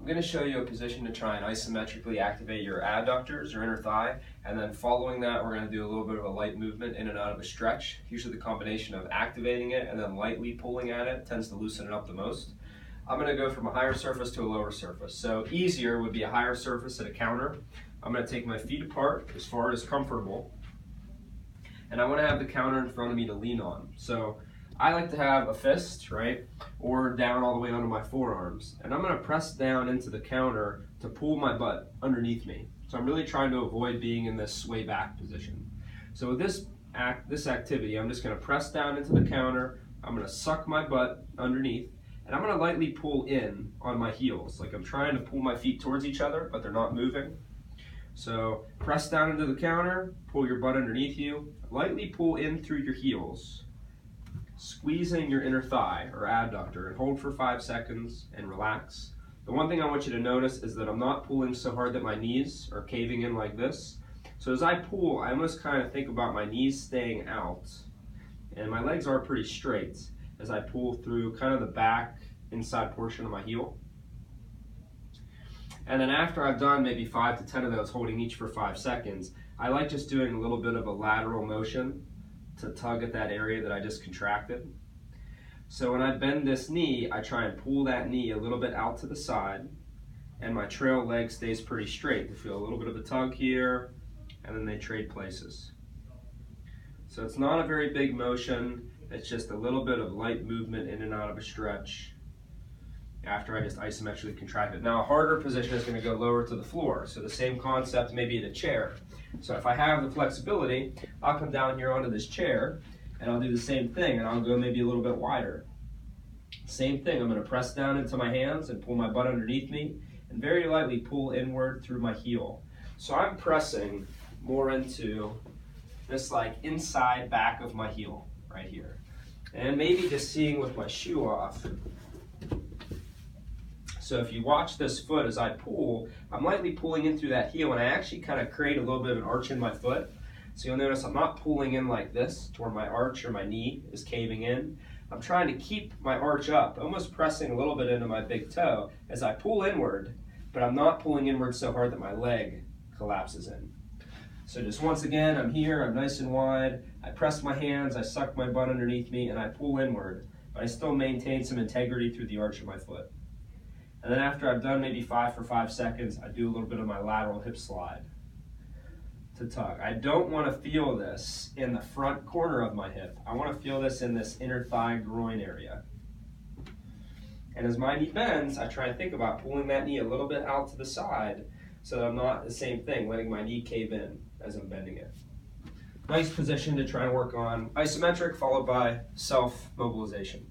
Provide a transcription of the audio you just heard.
I'm going to show you a position to try and isometrically activate your adductors or inner thigh, and then following that we're going to do a little bit of a light movement in and out of a stretch. Usually the combination of activating it and then lightly pulling at it tends to loosen it up the most. I'm going to go from a higher surface to a lower surface. So easier would be a higher surface at a counter. I'm going to take my feet apart as far as comfortable, and I want to have the counter in front of me to lean on. So I like to have a fist, right, or down all the way onto my forearms. And I'm going to press down into the counter to pull my butt underneath me. So I'm really trying to avoid being in this sway back position. So with this activity, I'm just going to press down into the counter, I'm going to suck my butt underneath, and I'm going to lightly pull in on my heels. Like I'm trying to pull my feet towards each other, but they're not moving. So press down into the counter, pull your butt underneath you, lightly pull in through your heels, squeezing your inner thigh or adductor, and hold for 5 seconds and relax. The one thing I want you to notice is that I'm not pulling so hard that my knees are caving in like this. So as I pull, I almost kind of think about my knees staying out, and my legs are pretty straight as I pull through kind of the back inside portion of my heel. And then after I've done maybe 5 to 10 of those, holding each for 5 seconds, I like just doing a little bit of a lateral motion to tug at that area that I just contracted. So when I bend this knee, I try and pull that knee a little bit out to the side, and my trail leg stays pretty straight. You feel a little bit of a tug here, and then they trade places. So it's not a very big motion, it's just a little bit of light movement in and out of a stretch after I just isometrically contract it. Now a harder position is going to go lower to the floor, so the same concept maybe in a chair. So if I have the flexibility, I'll come down here onto this chair and I'll do the same thing, and I'll go maybe a little bit wider. Same thing, I'm going to press down into my hands and pull my butt underneath me and very lightly pull inward through my heel. So I'm pressing more into this like inside back of my heel right here. And maybe just seeing with my shoe off. So if you watch this foot as I pull, I'm lightly pulling in through that heel, and I actually kind of create a little bit of an arch in my foot. So you'll notice I'm not pulling in like this to where my arch or my knee is caving in. I'm trying to keep my arch up, almost pressing a little bit into my big toe as I pull inward, but I'm not pulling inward so hard that my leg collapses in. So just once again, I'm here, I'm nice and wide, I press my hands, I suck my butt underneath me, and I pull inward, but I still maintain some integrity through the arch of my foot. And then after I've done maybe 5 for 5 seconds, I do a little bit of my lateral hip slide to tug. I don't want to feel this in the front corner of my hip. I want to feel this in this inner thigh groin area. And as my knee bends, I try and think about pulling that knee a little bit out to the side so that I'm not the same thing, letting my knee cave in as I'm bending it. Nice position to try and work on isometric followed by self-mobilization.